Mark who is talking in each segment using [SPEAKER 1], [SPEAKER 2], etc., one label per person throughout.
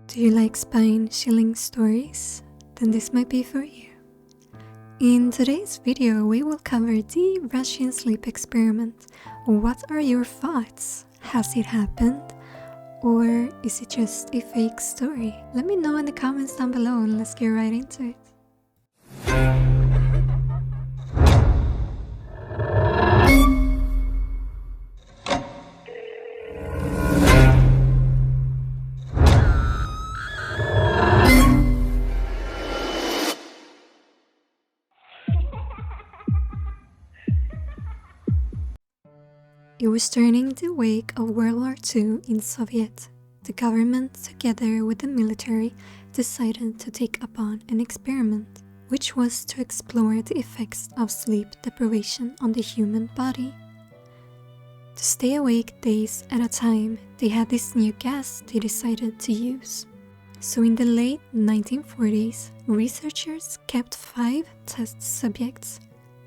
[SPEAKER 1] Do you like spine-chilling stories? Then this might be for you. In today's video, we will cover the Russian sleep experiment. What are your thoughts? Has it happened? Or is it just a fake story? Let me know in the comments down below and let's get right into it. It was during the wake of World War II in Soviet. The government, together with the military, decided to take upon an experiment, which was to explore the effects of sleep deprivation on the human body. To stay awake days at a time, they had this new gas they decided to use. So in the late 1940s, researchers kept 5 test subjects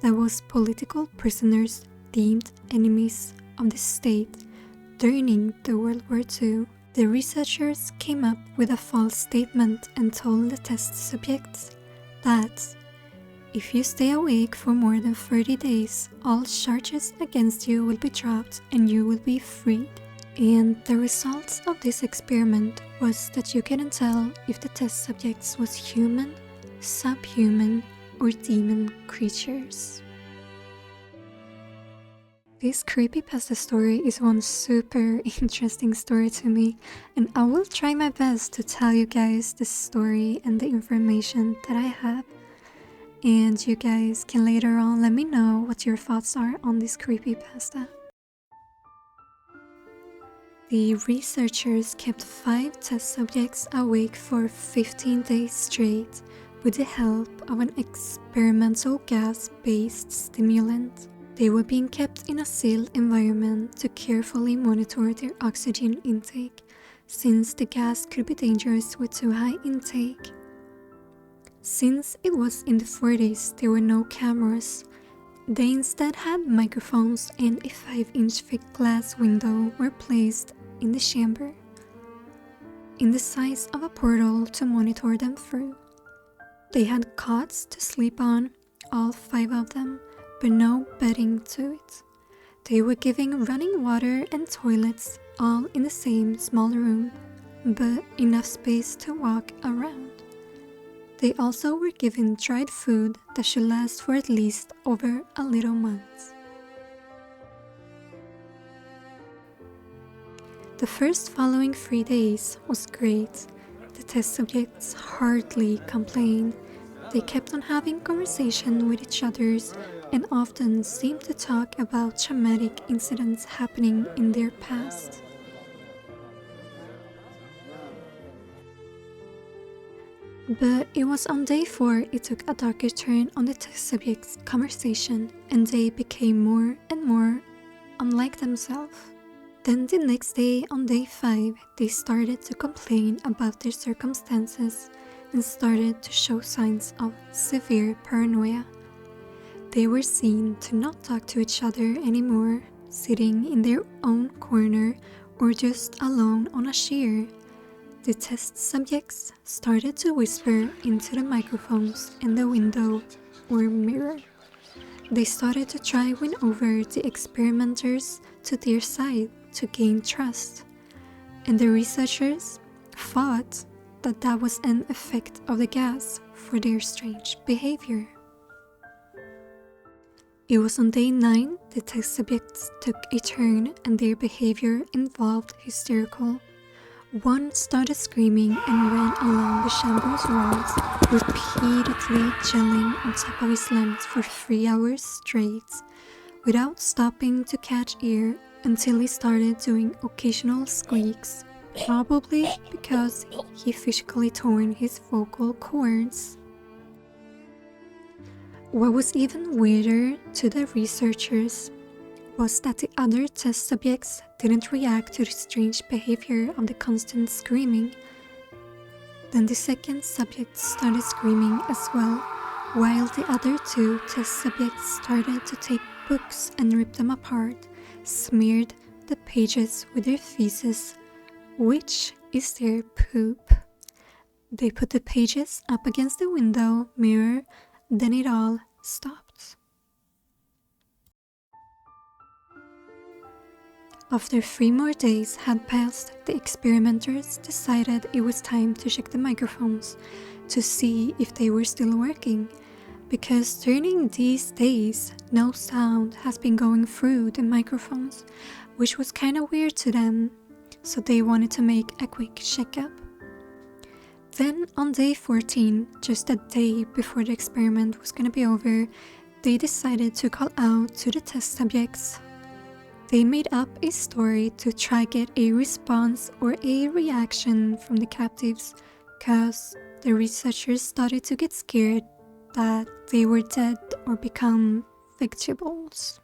[SPEAKER 1] that was political prisoners deemed enemies of the state during the World War II. The researchers came up with a false statement and told the test subjects that if you stay awake for more than 30 days, all charges against you will be dropped and you will be freed. And the results of this experiment was that you couldn't tell if the test subjects was human, subhuman, or demon creatures. This creepypasta story is one super interesting story to me, and I will try my best to tell you guys the story and the information that I have. And you guys can later on let me know what your thoughts are on this creepypasta. The researchers kept 5 test subjects awake for 15 days straight with the help of an experimental gas-based stimulant. They were being kept in a sealed environment to carefully monitor their oxygen intake, since the gas could be dangerous with too high intake. Since it was in the 40s, there were no cameras. They instead had microphones and a 5-inch thick glass window were placed in the chamber, in the size of a portal to monitor them through. They had cots to sleep on, all 5 of them, but no bedding to it. They were given running water and toilets, all in the same small room, but enough space to walk around. They also were given dried food that should last for at least over a little month. The first following 3 days was great. The test subjects hardly complained. They kept on having conversation with each other and often seemed to talk about traumatic incidents happening in their past. But it was on day 4 it took a darker turn on the test subjects' conversation, and they became more and more unlike themselves. Then the next day, on day 5, they started to complain about their circumstances and started to show signs of severe paranoia. They were seen to not talk to each other anymore, sitting in their own corner or just alone on a chair. The test subjects started to whisper into the microphones and the window or mirror. They started to try win over the experimenters to their side to gain trust, and the researchers thought that that was an effect of the gas for their strange behavior. It was on day 9 the test subjects took a turn and their behavior involved hysterical. One started screaming and ran along the chamber's walls, repeatedly yelling on top of his lungs for 3 hours straight, without stopping to catch air until he started doing occasional squeaks, probably because he physically torn his vocal cords. What was even weirder to the researchers was that the other test subjects didn't react to the strange behavior of the constant screaming. Then the second subject started screaming as well, while the other 2 test subjects started to take books and rip them apart, smeared the pages with their feces, which is their poop. They put the pages up against the window mirror, then it all stopped. After 3 more days had passed, the experimenters decided it was time to check the microphones to see if they were still working, because during these days, no sound has been going through the microphones, which was kinda weird to them, so they wanted to make a quick checkup. Then on day 14, just a day before the experiment was gonna be over, they decided to call out to the test subjects. They made up a story to try get a response or a reaction from the captives, cause the researchers started to get scared that they were dead or become vegetables.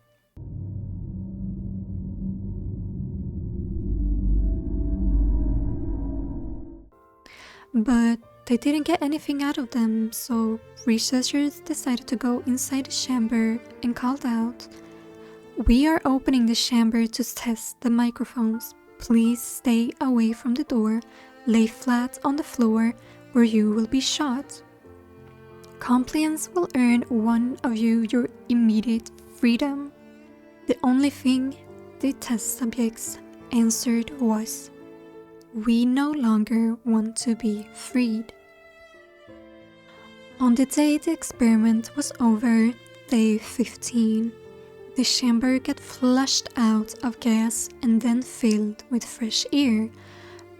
[SPEAKER 1] But they didn't get anything out of them, so researchers decided to go inside the chamber and called out, "We are opening the chamber to test the microphones. Please stay away from the door, lay flat on the floor, or you will be shot. Compliance will earn one of you your immediate freedom." The only thing the test subjects answered was, "We no longer want to be freed." On the day the experiment was over, day 15, the chamber got flushed out of gas and then filled with fresh air,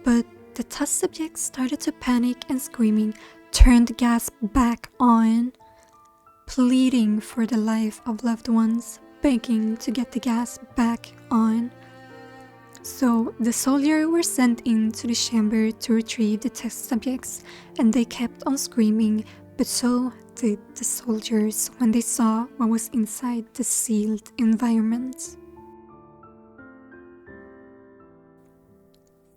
[SPEAKER 1] but the test subjects started to panic and screaming, turned the gas back on, pleading for the life of loved ones, begging to get the gas back on. So the soldiers were sent into the chamber to retrieve the test subjects, and they kept on screaming, but so did the soldiers when they saw what was inside the sealed environment.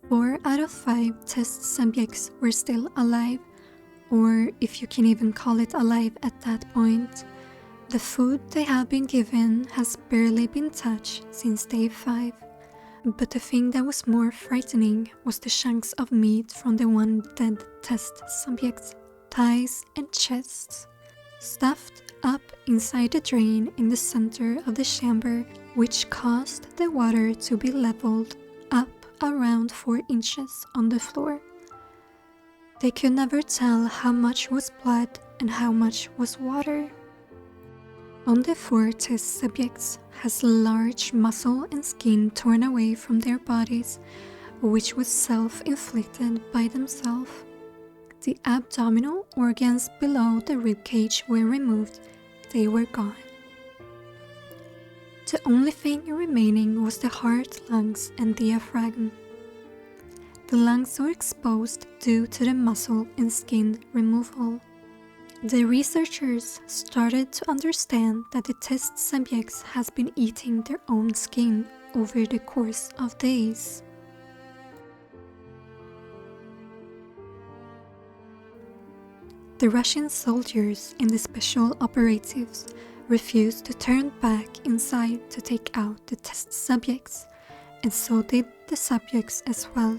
[SPEAKER 1] 4 out of 5 test subjects were still alive, or if you can even call it alive at that point. The food they have been given has barely been touched since day 5. But the thing that was more frightening was the chunks of meat from the one dead test subject's thighs and chests, stuffed up inside the drain in the center of the chamber, which caused the water to be leveled up around 4 inches on the floor. They could never tell how much was blood and how much was water. On the 4 test subjects has large muscle and skin torn away from their bodies, which was self-inflicted by themselves. The abdominal organs below the ribcage were removed. They were gone. The only thing remaining was the heart, lungs, and diaphragm. The lungs were exposed due to the muscle and skin removal. The researchers started to understand that the test subjects has been eating their own skin over the course of days. The Russian soldiers and the special operatives refused to turn back inside to take out the test subjects, and so did the subjects as well.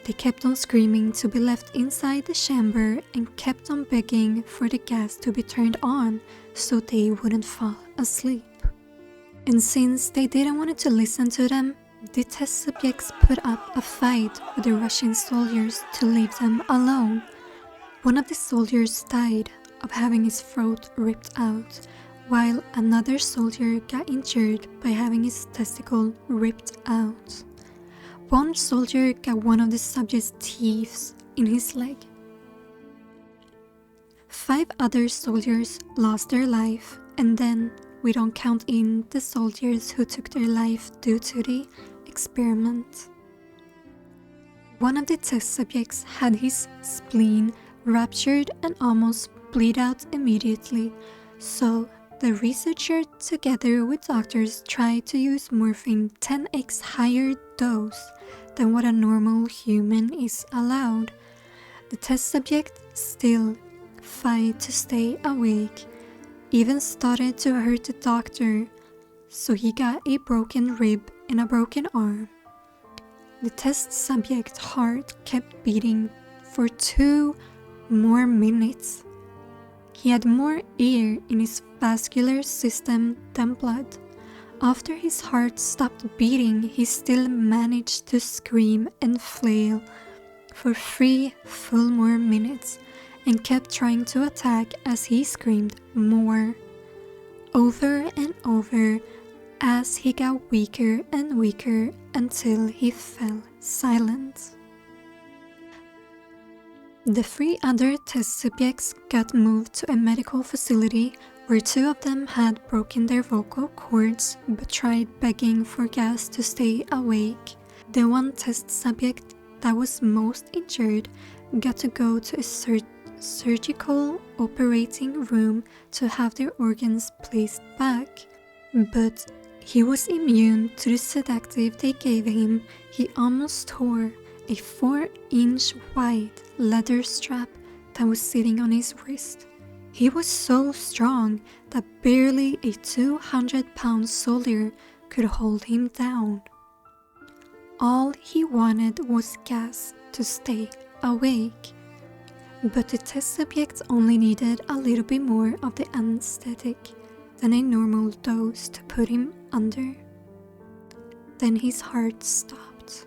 [SPEAKER 1] They kept on screaming to be left inside the chamber and kept on begging for the gas to be turned on so they wouldn't fall asleep. And since they didn't want to listen to them, the test subjects put up a fight with the Russian soldiers to leave them alone. One of the soldiers died of having his throat ripped out, while another soldier got injured by having his testicle ripped out. One soldier got one of the subject's teeth in his leg. 5 other soldiers lost their life, and then we don't count in the soldiers who took their life due to the experiment. One of the test subjects had his spleen ruptured and almost bleed out immediately, so the researcher together with doctors tried to use morphine 10x higher dose than what a normal human is allowed. The test subject still fight to stay awake, even started to hurt the doctor, so he got a broken rib and a broken arm. The test subject's heart kept beating for 2 more minutes. He had more air in his vascular system than blood. After his heart stopped beating, he still managed to scream and flail for 3 full more minutes and kept trying to attack as he screamed more, over and over, as he got weaker and weaker until he fell silent. The 3 other test subjects got moved to a medical facility where 2 of them had broken their vocal cords but tried begging for gas to stay awake. The 1 test subject that was most injured got to go to a surgical operating room to have their organs placed back, but he was immune to the sedative they gave him. He almost tore a 4-inch wide leather strap that was sitting on his wrist. He was so strong that barely a 200-pound soldier could hold him down. All he wanted was gas to stay awake, but the test subject only needed a little bit more of the anesthetic than a normal dose to put him under. Then his heart stopped.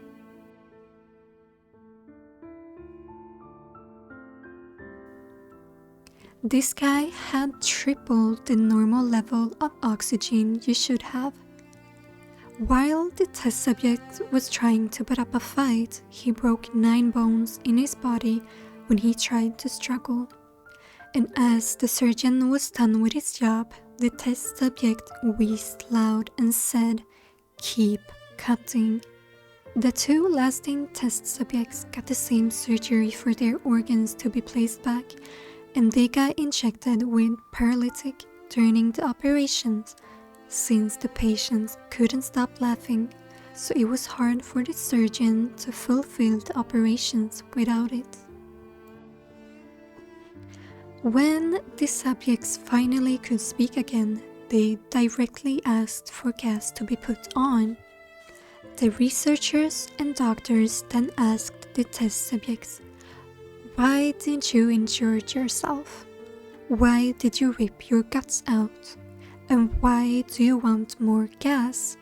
[SPEAKER 1] This guy had tripled the normal level of oxygen you should have. While the test subject was trying to put up a fight, he broke 9 bones in his body when he tried to struggle. And as the surgeon was done with his job, the test subject wheezed loud and said, "Keep cutting." The 2 lasting test subjects got the same surgery for their organs to be placed back, and they got injected with paralytic during the operations, since the patients couldn't stop laughing, so it was hard for the surgeon to fulfill the operations without it. When the subjects finally could speak again, they directly asked for gas to be put on. The researchers and doctors then asked the test subjects, "Why didn't you injure yourself? Why did you rip your guts out? And why do you want more gas?"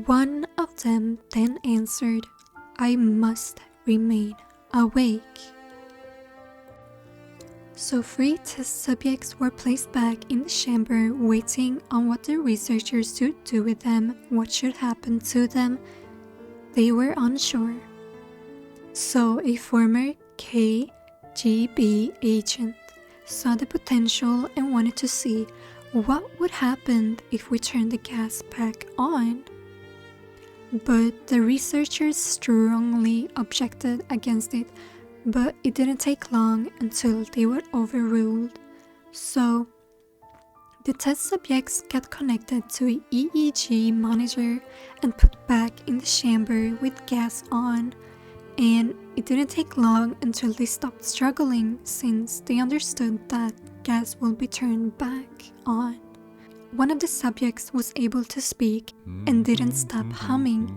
[SPEAKER 1] One of them then answered, "I must remain awake." So 3 test subjects were placed back in the chamber, waiting on what the researchers should do with them, what should happen to them. They were unsure. So a former KGB agent saw the potential and wanted to see what would happen if we turned the gas back on. But the researchers strongly objected against it, but it didn't take long until they were overruled. So the test subjects got connected to an EEG monitor and put back in the chamber with gas on. And it didn't take long until they stopped struggling, since they understood that gas will be turned back on. One of the subjects was able to speak and didn't stop humming.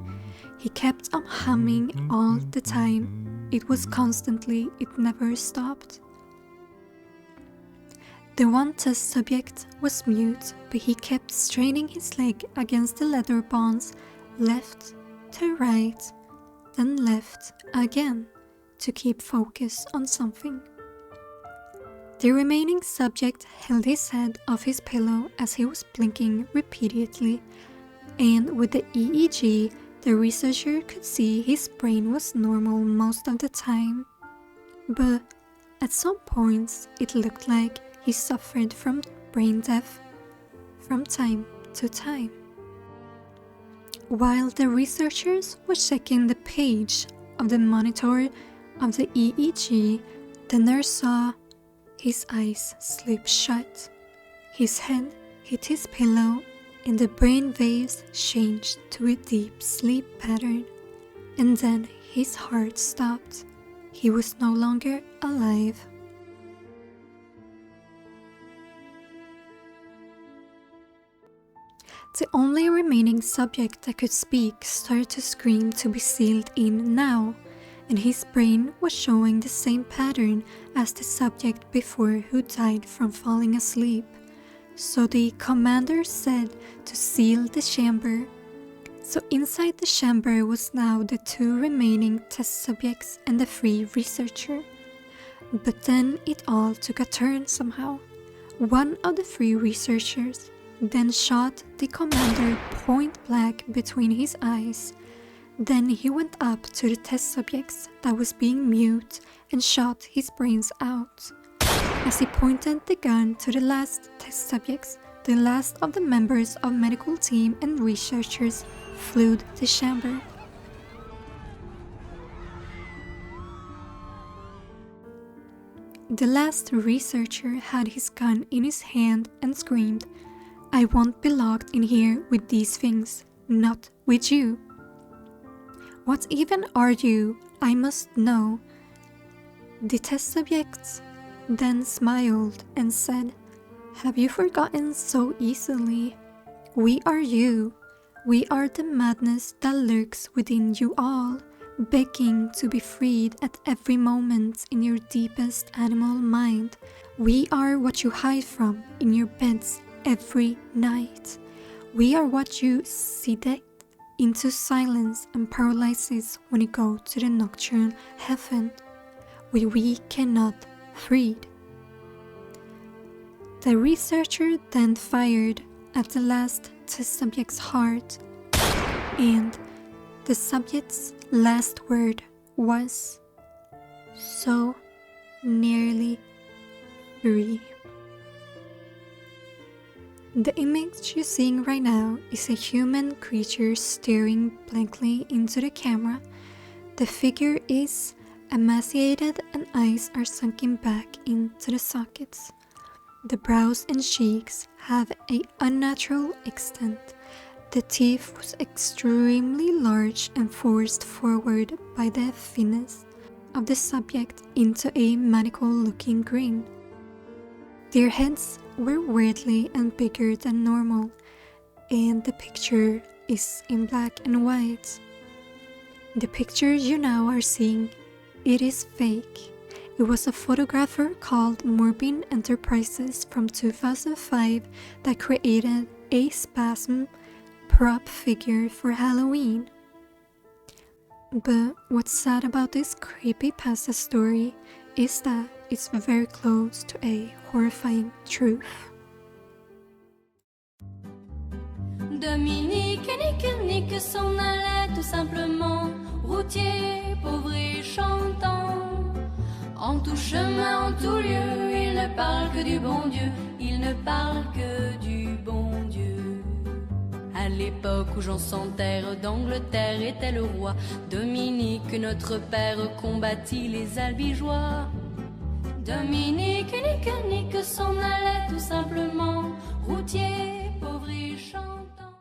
[SPEAKER 1] He kept on humming all the time. It was constantly, it never stopped. The 1 test subject was mute, but he kept straining his leg against the leather bonds, left to right, then left again, to keep focus on something. The remaining subject held his head off his pillow as he was blinking repeatedly, and with the EEG, the researcher could see his brain was normal most of the time. But at some points, it looked like he suffered from brain death from time to time. While the researchers were checking the page of the monitor of the EEG, the nurse saw his eyes slip shut, his head hit his pillow, and the brain waves changed to a deep sleep pattern, and then his heart stopped. He was no longer alive. The only remaining subject that could speak started to scream to be sealed in now, and his brain was showing the same pattern as the subject before who died from falling asleep. So the commander said to seal the chamber. So inside the chamber was now the 2 remaining test subjects and the 3 researcher. But then it all took a turn somehow. One of the 3 researchers then shot the commander point blank between his eyes. Then he went up to the test subjects that was being mute and shot his brains out. As he pointed the gun to the last test subjects, the last of the members of medical team and researchers fled the chamber. The last researcher had his gun in his hand and screamed, "I won't be locked in here with these things, not with you." "What even are you? I must know." The test subjects then smiled and said, "Have you forgotten so easily? We are you. We are the madness that lurks within you all, begging to be freed at every moment in your deepest animal mind. We are what you hide from in your beds every night. We are what you sedate into silence and paralysis when you go to the nocturnal heaven, where we cannot freed." The researcher then fired at the last test subject's heart, and the subject's last word was, "So nearly free." The image you're seeing right now is a human creature staring blankly into the camera. The figure is emaciated and eyes are sunken back into the sockets. The brows and cheeks have an unnatural extent. The teeth was extremely large and forced forward by the thinness of the subject into a maniacal-looking grin. Their heads were weirdly and bigger than normal, and the picture is in black and white. The picture you now are seeing, it is fake. It was a photographer called Morbin Enterprises from 2005 that created a spasm prop figure for Halloween. But what's sad about this creepypasta story is that it's very close to a horrifying truth.
[SPEAKER 2] Dominique, nique, s'en allait tout simplement, routier, pauvre et chantant. En tout chemin, en tout lieu, il ne parle que du bon Dieu, il ne parle que du bon Dieu. À l'époque où Jean sans terre d'Angleterre était le roi, Dominique, notre père, combattit les albigeois. Dominique, nique, s'en allait tout simplement, routier, pauvre et chantant.